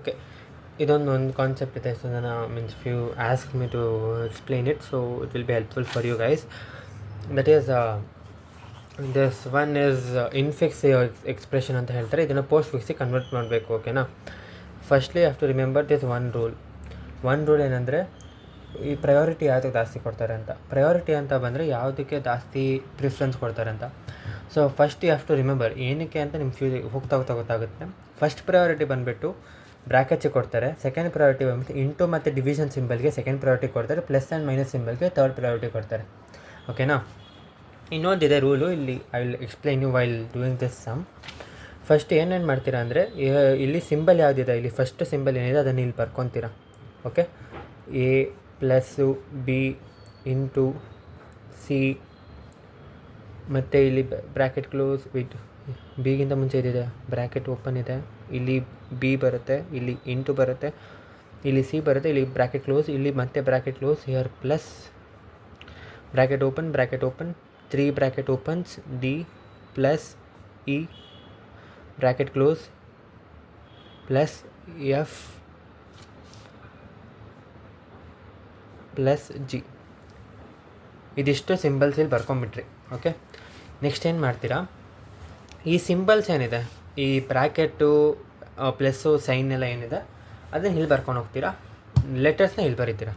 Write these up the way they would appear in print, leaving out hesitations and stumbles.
Okay, ಇದೊಂದು concept ಇದೆ. So ನಾನು means if you ask me to explain it, so it will be helpful for you guys. That is this one is infix expression ಅಂತ ಹೇಳ್ತಾರೆ. ಇದನ್ನು post ಫಿಕ್ಸಿಗೆ convert ಮಾಡಬೇಕು. ಓಕೆನಾ? Firstly have to remember this one rule ಏನಂದರೆ, ಈ priority ಯಾವುದಕ್ಕೆ ಜಾಸ್ತಿ ಕೊಡ್ತಾರೆ ಅಂತ. ಪ್ರಯಾರಿಟಿ ಅಂತ ಬಂದರೆ ಯಾವುದಕ್ಕೆ ಜಾಸ್ತಿ ಪ್ರಿಫರೆನ್ಸ್ ಕೊಡ್ತಾರೆ ಅಂತ. So first you have to remember ಏನಕ್ಕೆ ಅಂತ ನಿಮ್ಮ ಹೋಗ್ತಾ ಗೊತ್ತಾಗುತ್ತೆ. ಫಸ್ಟ್ ಪ್ರಯಾರಿಟಿ ಬಂದುಬಿಟ್ಟು ಬ್ರ್ಯಾಕೆಟ್ಸಿಗೆ ಕೊಡ್ತಾರೆ. ಸೆಕೆಂಡ್ ಪ್ರಯಾರಿಟಿ ಬಂದ್ಬಿಟ್ಟು ಇಂಟು ಮತ್ತು ಡಿವಿಷನ್ ಸಿಂಬಲ್ಗೆ ಸೆಕೆಂಡ್ ಪ್ರಯಾರಿಟಿ ಕೊಡ್ತಾರೆ. ಪ್ಲಸ್ ಆ್ಯಂಡ್ ಮೈನಸ್ ಸಿಂಬಲ್ಗೆ ಥರ್ಡ್ ಪ್ರಯಾರಿಟಿ ಕೊಡ್ತಾರೆ. ಓಕೆನಾ? ಇನ್ನೊಂದಿದೆ ರೂಲು, ಇಲ್ಲಿ I will explain you while doing this sum. First ಏನೇನು ಮಾಡ್ತೀರಾ ಅಂದರೆ, ಇಲ್ಲಿ ಸಿಂಬಲ್ ಯಾವುದಿದೆ, ಇಲ್ಲಿ ಫಸ್ಟ್ ಸಿಂಬಲ್ ಏನಿದೆ ಅದನ್ನು ಇಲ್ಲಿ ಬರ್ಕೊತೀರಾ. Okay, A plus B into C, ಮತ್ತು ಇಲ್ಲಿ ಬ್ರ್ಯಾಕೆಟ್ ಕ್ಲೋಸ್ ವಿತ್ ಬಿಗಿಂತ ಮುಂಚೆ ಇದಿದೆ ಬ್ರ್ಯಾಕೆಟ್ ಓಪನ್ ಇದೆ, ಇಲ್ಲಿ ಬಿ ಬರುತ್ತೆ, ಇಲ್ಲಿ ಇಂಟು ಬರುತ್ತೆ, ಇಲ್ಲಿ ಸಿ ಬರುತ್ತೆ, ಇಲ್ಲಿ ಬ್ರ್ಯಾಕೆಟ್ ಕ್ಲೋಸ್, ಇಲ್ಲಿ ಮತ್ತೆ bracket close, here plus bracket open 3 bracket opens, D plus E bracket close plus F plus G. ಇದಿಷ್ಟು ಸಿಂಬಲ್ಸ್ ಇಲ್ಲಿ ಬರ್ಕೊಂಬಿಟ್ರಿ. ಓಕೆ, ನೆಕ್ಸ್ಟ್ ಏನು ಮಾಡ್ತೀರಾ, ಈ ಸಿಂಬಲ್ಸ್ ಏನಿದೆ, ಈ ಬ್ರ್ಯಾಕೆಟು ಪ್ಲಸ್ಸು ಸೈನ್ ಎಲ್ಲ ಏನಿದೆ ಅದನ್ನು ಇಲ್ಲಿ ಬರ್ಕೊಂಡು ಹೋಗ್ತೀರಾ, ಲೆಟರ್ಸ್ನ ಇಲ್ಲಿ ಬರೀತೀರಾ.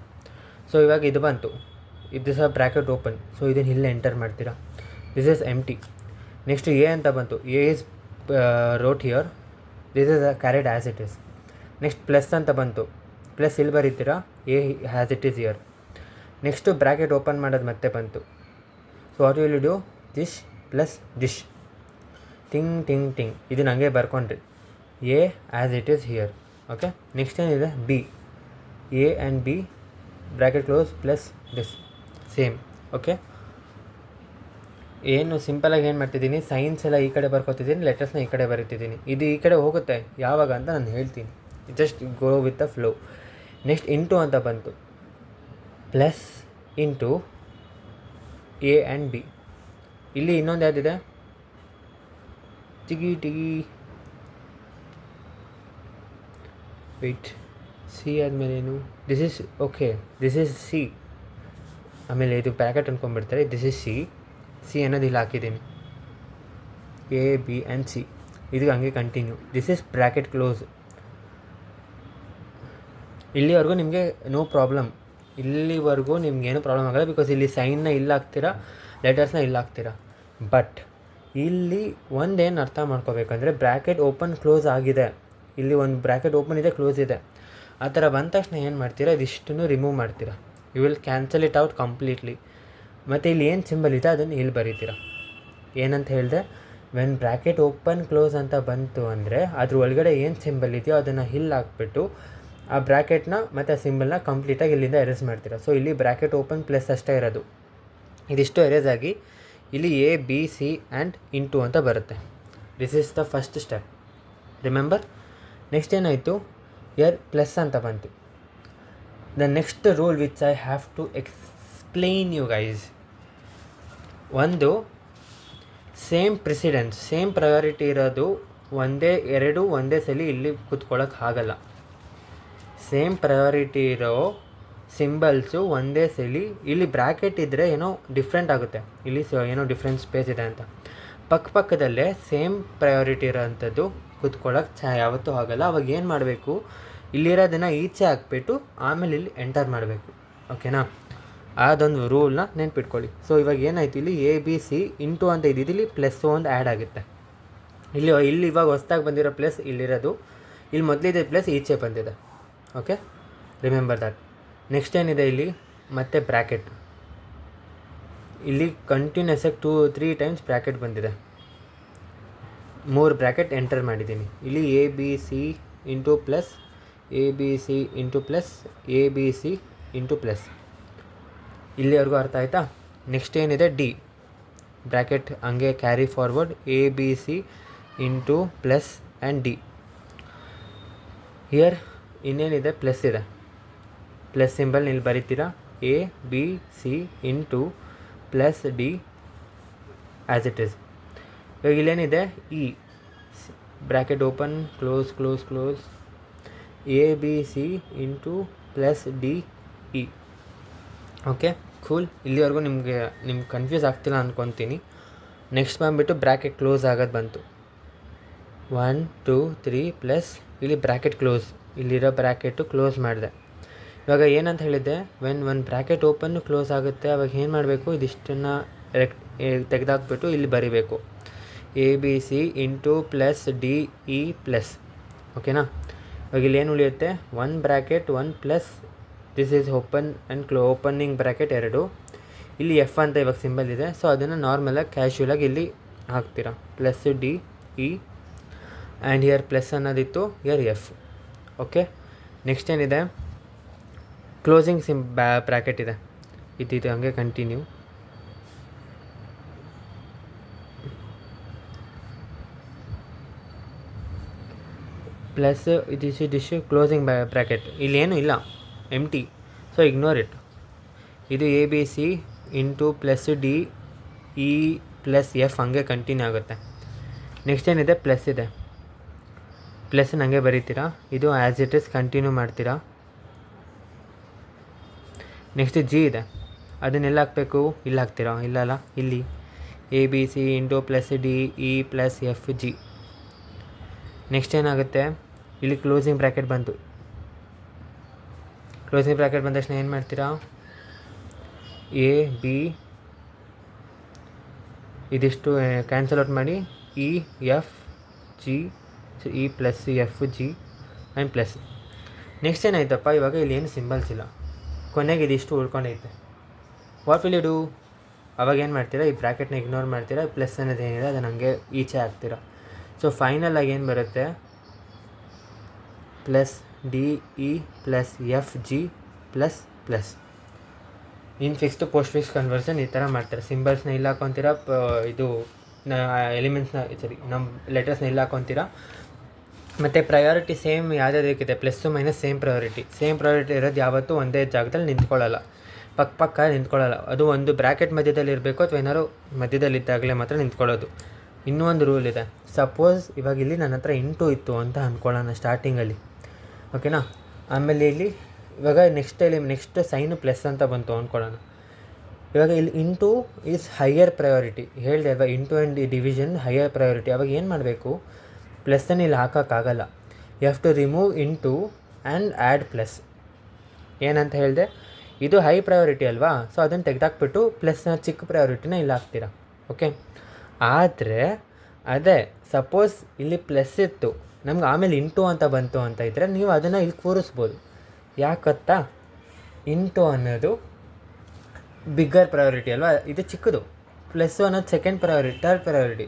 ಸೊ ಇವಾಗ ಇದು ಬಂತು, ಇದು ಸಹ ಬ್ರ್ಯಾಕೆಟ್ ಓಪನ್, ಸೊ ಇದನ್ನು ಇಲ್ಲಿ ಎಂಟರ್ ಮಾಡ್ತೀರಾ. This is empty. Next A ಅಂತ ಬಂತು, A is wrote here, this is carried as it is. Next plus ಅಂತ ಬಂತು, ಪ್ಲಸ್ ಇಲ್ಲಿ ಬರೀತೀರಾ, A has it is here. Next bracket open ಮಾಡೋದು ಮತ್ತೆ ಬಂತು. So what will you do, this plus this, thing ಇದನ್ನು ಹಂಗೆ ಬರ್ಕೊಂಡ್ರಿ, A as it is here. Okay, next ಏನಿದೆ, B, A and B bracket close plus this same. Okay, ಏನು ಸಿಂಪಲಾಗಿ ಏನು ಮಾಡ್ತಿದ್ದೀನಿ, ಸೈನ್ಸ್ ಎಲ್ಲ ಈ ಕಡೆ ಬರ್ಕೊತಿದ್ದೀನಿ, ಲೆಟರ್ಸ್ನ ಈ ಕಡೆ ಬರೀತಿದ್ದೀನಿ. ಇದು ಈ ಕಡೆ ಹೋಗುತ್ತೆ ಯಾವಾಗ ಅಂತ ನಾನು ಹೇಳ್ತೀನಿ, just go with the flow. Next into ಅಂತ ಬಂತು, plus into A and B. ಇಲ್ಲಿ ಇನ್ನೊಂದು ಯಾವುದಿದೆ, ಟಿಗಿ ವೆಯ್ಟ್, ಸಿ ಆದಮೇಲೆ ಏನು, this is okay, this is C. ಆಮೇಲೆ ಇದು ಬ್ರ್ಯಾಕೆಟ್ ಅಂದ್ಕೊಂಡ್ಬಿಡ್ತಾರೆ, ದಿಸ್ ಇಸ್ ಸಿ ಅನ್ನೋದು ಇಲ್ಲಿ ಹಾಕಿದ್ದೀನಿ, ಎ ಬಿ ಆ್ಯಂಡ್ ಸಿ. ಇದು ಹಂಗೆ continue. This is bracket close. ಇಲ್ಲಿವರೆಗೂ ನಿಮಗೆ ನೋ ಪ್ರಾಬ್ಲಮ್, ಇಲ್ಲಿವರೆಗೂ ನಿಮ್ಗೇನು ಪ್ರಾಬ್ಲಮ್ ಆಗೋಲ್ಲ, ಬಿಕಾಸ್ ಇಲ್ಲಿ ಸೈನ್ನ ಇಲ್ಲಿ ಹಾಕ್ತೀರಾ, ಲೆಟರ್ಸ್ನ ಇಲ್ಲಿ ಹಾಕ್ತೀರಾ. ಬಟ್ ಇಲ್ಲಿ ಒಂದೇನು ಅರ್ಥ ಮಾಡ್ಕೋಬೇಕಂದ್ರೆ, ಬ್ರ್ಯಾಕೆಟ್ ಓಪನ್ ಕ್ಲೋಸ್ ಆಗಿದೆ, ಇಲ್ಲಿ ಒಂದು ಬ್ರ್ಯಾಕೆಟ್ ಓಪನ್ ಇದೆ, ಕ್ಲೋಸ್ ಇದೆ, ಆ ಥರ ಬಂದ ತಕ್ಷಣ ಏನು ಮಾಡ್ತೀರಾ, ಇದಿಷ್ಟನ್ನು ರಿಮೂವ್ ಮಾಡ್ತೀರಾ. You will cancel it out completely. ಮತ್ತು ಇಲ್ಲಿ ಏನು ಸಿಂಬಲ್ ಇದೆ ಅದನ್ನು ಇಲ್ಲಿ ಬರೀತೀರಾ. ಏನಂತ ಹೇಳಿದೆ, ವೆನ್ ಬ್ರ್ಯಾಕೆಟ್ ಓಪನ್ ಕ್ಲೋಸ್ ಅಂತ ಬಂತು ಅಂದರೆ ಅದ್ರ ಒಳಗಡೆ ಏನು ಸಿಂಬಲ್ ಇದೆಯೋ ಅದನ್ನು ಇಲ್ಲಿ ಹಾಕ್ಬಿಟ್ಟು ಆ ಬ್ರ್ಯಾಕೆಟ್ನ ಮತ್ತು ಆ ಸಿಂಬಲ್ನ ಕಂಪ್ಲೀಟಾಗಿ ಇಲ್ಲಿಂದ ಎರೇಸ್ ಮಾಡ್ತೀರಾ. ಸೊ ಇಲ್ಲಿ ಬ್ರ್ಯಾಕೆಟ್ ಓಪನ್ ಪ್ಲಸ್ ಅಷ್ಟೇ ಇರೋದು, ಇದಿಷ್ಟು ಎರೇಸ್ ಆಗಿ ಇಲ್ಲಿ A B C and into ಅಂತ ಬರುತ್ತೆ. This is the first step, remember. Next ಏನಾಯಿತು, ಇಯರ್ ಪ್ಲಸ್ ಅಂತ ಬಂತು. The next rule which I have to explain you guys, ಒಂದು ಸೇಮ್ ಪ್ರೆಸಿಡೆನ್ಸ್, ಸೇಮ್ ಪ್ರಯಾರಿಟಿ ಇರೋದು ಒಂದೇ ಸಲ ಇಲ್ಲಿ ಕೂತ್ಕೊಳ್ಳೋಕೆ ಆಗಲ್ಲ. ಸೇಮ್ ಪ್ರಯಾರಿಟಿ ಇರೋ ಸಿಂಬಲ್ಸು ಒಂದೇ ಸಲ ಇಲ್ಲಿ ಬ್ರ್ಯಾಕೆಟ್ ಇದ್ದರೆ ಏನೋ ಡಿಫ್ರೆಂಟ್ ಆಗುತ್ತೆ, ಇಲ್ಲಿ ಏನೋ ಡಿಫ್ರೆಂಟ್ ಸ್ಪೇಸ್ ಇದೆ ಅಂತ. ಪಕ್ಕದಲ್ಲೇ ಸೇಮ್ ಪ್ರಯಾರಿಟಿ ಇರೋವಂಥದ್ದು ಕೂತ್ಕೊಳ್ಳೋಕೆ ಯಾವತ್ತೂ ಆಗಲ್ಲ. ಅವಾಗ ಏನು ಮಾಡಬೇಕು, ಇಲ್ಲಿರೋದನ್ನು ಈಚೆ ಹಾಕ್ಬಿಟ್ಟು ಆಮೇಲೆ ಇಲ್ಲಿ ಎಂಟರ್ ಮಾಡಬೇಕು. ಓಕೆನಾ? ಅದೊಂದು ರೂಲ್ನ ನೆನ್ಪಿಟ್ಕೊಳ್ಳಿ. ಸೊ ಇವಾಗ ಏನಾಯಿತು, ಇಲ್ಲಿ ಎ ಬಿ ಸಿ ಇಂಟು ಅಂತ ಇದ್ದಿದ್ದು ಇಲ್ಲಿ ಪ್ಲಸ್ ಒಂದು ಆ್ಯಡ್ ಆಗುತ್ತೆ. ಇಲ್ಲಿ ಇವಾಗ ಹೊಸ್ದಾಗಿ ಬಂದಿರೋ ಪ್ಲಸ್ ಇಲ್ಲಿರೋದು, ಇಲ್ಲಿ ಮೊದಲಿದೆ ಪ್ಲಸ್ ಈಚೆ ಬಂದಿದೆ. Okay, remember that. ನೆಕ್ಸ್ಟ್ ಏನಿದೆ, ಇಲ್ಲಿ ಮತ್ತೆ ಬ್ರ್ಯಾಕೆಟ್, ಇಲ್ಲಿ ಕಂಟಿನ್ಯೂಸ್ ಆಗಿ 2-3 ಟೈಮ್ಸ್ ಬ್ರ್ಯಾಕೆಟ್ ಬಂದಿದೆ, 3 ಬ್ರ್ಯಾಕೆಟ್ ಎಂಟರ್ ಮಾಡಿದ್ದೀನಿ. ಇಲ್ಲಿ A B C into plus, A B C into plus, A B C into plus. ಇಲ್ಲಿವರೆಗೂ ಅರ್ಥ ಆಯಿತಾ? ನೆಕ್ಸ್ಟ್ ಏನಿದೆ, ಡಿ ಬ್ರ್ಯಾಕೆಟ್ ಹಂಗೆ carry forward, A B C into plus and D. Here ಇನ್ನೇನಿದೆ, plus ಇದೆ, plus symbol ಇಲ್ಲಿ ಬರೀತೀರಾ, A B C into plus D as it is. ಇವಾಗ ಇಲ್ಲೇನಿದೆ, E bracket open close, A B C into plus D E. Okay cool. ಇಲ್ಲಿವರೆಗೂ ನಿಮ್ಗೆ confuse ಆಗ್ತಿಲ್ಲ ಅಂದ್ಕೊತೀನಿ. Next ಬಂದುಬಿಟ್ಟು ಬ್ರ್ಯಾಕೆಟ್ ಕ್ಲೋಸ್ ಆಗೋದು ಬಂತು. 1 2 3 ಪ್ಲಸ್ ಇಲ್ಲಿ ಬ್ರ್ಯಾಕೆಟ್ ಕ್ಲೋಸ್, ಇಲ್ಲಿರೋ ಬ್ರ್ಯಾಕೆಟು ಕ್ಲೋಸ್ ಮಾಡಿದೆ. ಇವಾಗ ಏನಂತ ಹೇಳಿದ್ದೆ, ಒಂದು ಬ್ರ್ಯಾಕೆಟ್ ಓಪನ್ನು ಕ್ಲೋಸ್ ಆಗುತ್ತೆ, ಅವಾಗ ಏನು ಮಾಡಬೇಕು, ಇದಿಷ್ಟನ್ನು ತೆಗೆದಾಕ್ಬಿಟ್ಟು ಇಲ್ಲಿ ಬರಿಬೇಕು A B C into plus D E plus. ಓಕೆನಾ. ಇವಾಗ ಇಲ್ಲಿ ಏನು ಉಳಿಯುತ್ತೆ, 1 bracket 1 plus this is open and opening bracket 2. ಇಲ್ಲಿ ಎಫ್ ಅಂತ ಇವಾಗ ಸಿಂಬಲ್ ಇದೆ, ಸೊ ಅದನ್ನು ನಾರ್ಮಲಾಗಿ ಕ್ಯಾಶುಯಲಾಗಿ ಇಲ್ಲಿ ಹಾಕ್ತೀರಾ, plus D E and here plus ಅನ್ನೋದಿತ್ತು, ಹಿಯರ್ ಎಫ್. ಓಕೆ. ನೆಕ್ಸ್ಟ್ ಏನಿದೆ, ಕ್ಲೋಸಿಂಗ್ ಬ್ರ್ಯಾಕೆಟ್ ಇದೆ, ಇದ್ದಿದ್ದು ಹಂಗೆ ಕಂಟಿನ್ಯೂ. ಪ್ಲಸ್ ಇದಿಷ್ಟು ಕ್ಲೋಸಿಂಗ್ ಬ್ರ್ಯಾಕೆಟ್, ಇಲ್ಲೇನು ಇಲ್ಲ, ಎಂಟಿ, ಸೊ ಇಗ್ನೋರ್ ಇಟ್. ಇದು A B C into plus D E plus F ಹಂಗೆ ಕಂಟಿನ್ಯೂ ಆಗುತ್ತೆ. ನೆಕ್ಸ್ಟ್ ಏನಿದೆ, ಪ್ಲಸ್ ಇದೆ, ಪ್ಲಸ್ನ ಹಂಗೆ ಬರೀತೀರಾ, ಇದು ಆ್ಯಸ್ ಇಟ್ ಇಸ್ ಕಂಟಿನ್ಯೂ ಮಾಡ್ತೀರಾ. ನೆಕ್ಸ್ಟ್ ಜಿ ಇದೆ, ಅದನ್ನೆಲ್ಲ ಹಾಕಬೇಕು, ಇಲ್ಲಿ ಹಾಕ್ತೀರಾ, ಇಲ್ಲಲ್ಲ, ಇಲ್ಲಿ A B C into plus D E plus F G. Next ಏನಾಗುತ್ತೆ, ಇಲ್ಲಿ ಕ್ಲೋಸಿಂಗ್ ಬ್ರ್ಯಾಕೆಟ್ ಬಂತು. ಕ್ಲೋಸಿಂಗ್ ಬ್ರ್ಯಾಕೆಟ್ ಬಂದ ತಕ್ಷಣ ಏನು ಮಾಡ್ತೀರಾ, ಎ ಬಿ ಇದಿಷ್ಟು ಕ್ಯಾನ್ಸಲ್ ಔಟ್ ಮಾಡಿ, E F G, E plus F G and plus. Next ಏನಾಯ್ತಪ್ಪ, ಇವಾಗ ಇಲ್ಲಿ ಏನು ಸಿಂಬಲ್ಸ್ ಇಲ್ಲ, ಕೊನೆಗೆ ಇದಿಷ್ಟು ಉಳ್ಕೊಂಡೈತೆ. ವಾಟ್ ವಿಲ್ ಯು ಡೂ, ಅವಾಗ ಏನು ಮಾಡ್ತೀರಾ, ಈ ಬ್ರ್ಯಾಕೆಟ್ನ ಇಗ್ನೋರ್ ಮಾಡ್ತೀರಾ, ಪ್ಲಸ್ ಅನ್ನೋದು ಏನಿದೆ ಅದನ್ನು ಹಂಗೆ ಈಚೆ ಹಾಕ್ತೀರಾ. ಸೊ ಫೈನಲಾಗಿ ಏನು ಬರುತ್ತೆ, plus D E plus F G plus plus. Infix to postfix conversion ಈ ಥರ ಮಾಡ್ತಾರೆ. ಸಿಂಬಲ್ಸ್ನ ಇಲ್ಲಿ ಹಾಕೊತೀರಾ, ಇದು ಎಲಿಮೆಂಟ್ಸ್ನ ನಮ್ಮ ಲೆಟರ್ಸ್ನ ಇಲ್ಲಿ ಹಾಕೊತೀರಾ. ಮತ್ತು ಪ್ರಯಾರಿಟಿ ಸೇಮ್ ಯಾವುದಾದಕ್ಕಿದೆ, ಪ್ಲಸ್ಸು ಮೈನಸ್ ಸೇಮ್ ಪ್ರಯಾರಿಟಿ ಇರೋದು ಯಾವತ್ತೂ ಒಂದೇ ಜಾಗದಲ್ಲಿ ನಿಂತ್ಕೊಳ್ಳಲ್ಲ, ಪಕ್ಕ ನಿಂತ್ಕೊಳ್ಳಲ್ಲ. ಅದು ಒಂದು ಬ್ರ್ಯಾಕೆಟ್ ಮಧ್ಯದಲ್ಲಿ ಇರಬೇಕು, ಅಥವಾ ಏನಾದ್ರು ಮಧ್ಯದಲ್ಲಿದ್ದಾಗಲೇ ಮಾತ್ರ ನಿಂತ್ಕೊಳ್ಳೋದು. ಇನ್ನೂ ಒಂದು ರೂಲ್ ಇದೆ, ಸಪೋಸ್ ಇವಾಗ ಇಲ್ಲಿ ನನ್ನ ಹತ್ರ ಇಂಟು ಇತ್ತು ಅಂತ ಅಂದ್ಕೊಳ್ಳೋಣ ಸ್ಟಾರ್ಟಿಂಗಲ್ಲಿ, ಓಕೆನಾ. ಆಮೇಲೆ ಇಲ್ಲಿ ಇವಾಗ ನೆಕ್ಸ್ಟ್ ಸೈನು ಪ್ಲಸ್ ಅಂತ ಬಂತು ಅಂದ್ಕೊಳ್ಳೋಣ. ಇವಾಗ ಇಲ್ಲಿ ಇಂಟು ಈಸ್ ಹೈಯರ್ ಪ್ರಯಾರಿಟಿ ಹೇಳಿದೆ ಅಲ್ವಾ, into and division higher priority. ಅವಾಗ ಏನು ಮಾಡಬೇಕು, ಪ್ಲಸ್ಸನ್ನು ಇಲ್ಲಿ ಹಾಕೋಕ್ಕಾಗಲ್ಲ, you have to remove into and add plus. ಏನಂತ ಹೇಳಿದೆ, ಇದು ಹೈ ಪ್ರಯಾರಿಟಿ ಅಲ್ವಾ, ಸೊ ಅದನ್ನು ತೆಗೆದಾಕ್ಬಿಟ್ಟು ಪ್ಲಸ್ನ ಚಿಕ್ಕ ಪ್ರಯಾರಿಟಿನ ಇಲ್ಲಿ ಹಾಕ್ತೀರಾ. ಓಕೆ. ಆದರೆ ಅದೇ ಸಪೋಸ್ ಇಲ್ಲಿ ಪ್ಲಸ್ ಇತ್ತು, ನಮ್ಗೆ ಆಮೇಲೆ ಇಂಟು ಅಂತ ಬಂತು ಅಂತ ಇದ್ದರೆ ನೀವು ಅದನ್ನು ಇಲ್ಲಿ ಕೂರಿಸ್ಬೋದು. ಯಾಕತ್ತಾ, ಇಂಟು ಅನ್ನೋದು ಬಿಗ್ಗರ್ ಪ್ರಯಾರಿಟಿ ಅಲ್ವಾ, ಇದು ಚಿಕ್ಕದು. ಪ್ಲಸ್ಸು ಅನ್ನೋದು ಥರ್ಡ್ ಪ್ರಯಾರಿಟಿ,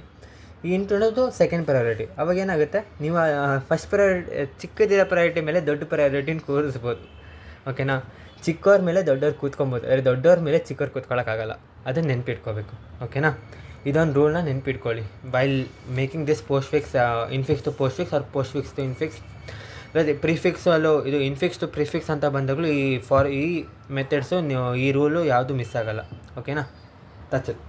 ಈ ಇಂಟು ಅನ್ನೋದು ಸೆಕೆಂಡ್ ಪ್ರಯಾರಿಟಿ. ಅವಾಗ ಏನಾಗುತ್ತೆ, ನೀವು ಫಸ್ಟ್ ಪ್ರಯಾರಿಟಿ ಚಿಕ್ಕದಿರೋ ಪ್ರಯಾರಿಟಿ ಮೇಲೆ ದೊಡ್ಡ ಪ್ರಯಾರಿಟಿನ ಕೂರಿಸ್ಬೋದು. ಓಕೆನಾ. ಚಿಕ್ಕವ್ರ ಮೇಲೆ ದೊಡ್ಡವ್ರು ಕೂತ್ಕೊಬೋದು, ಆದರೆ ದೊಡ್ಡವ್ರ ಮೇಲೆ ಚಿಕ್ಕವ್ರು ಕೂತ್ಕೊಳ್ಳೋಕ್ಕಾಗಲ್ಲ. ಅದನ್ನು ನೆನಪಿಟ್ಕೋಬೇಕು. ಓಕೆನಾ. ಇದೊಂದು ರೂಲ್ನ ನೆನಪಿಟ್ಕೊಳ್ಳಿ while making this postfix, infix to postfix or postfix to infix. ಅದೇ ಪ್ರಿಫಿಕ್ಸಲ್ಲೂ ಇದು ಇನ್ಫಿಕ್ಸ್ ಟು ಪ್ರಿಫಿಕ್ಸ್ ಅಂತ ಬಂದಾಗಲೂ ಈ ಮೆಥಡ್ಸು ಈ ರೂಲು ಯಾವುದು ಮಿಸ್ ಆಗೋಲ್ಲ. ಓಕೆನಾ. That's it.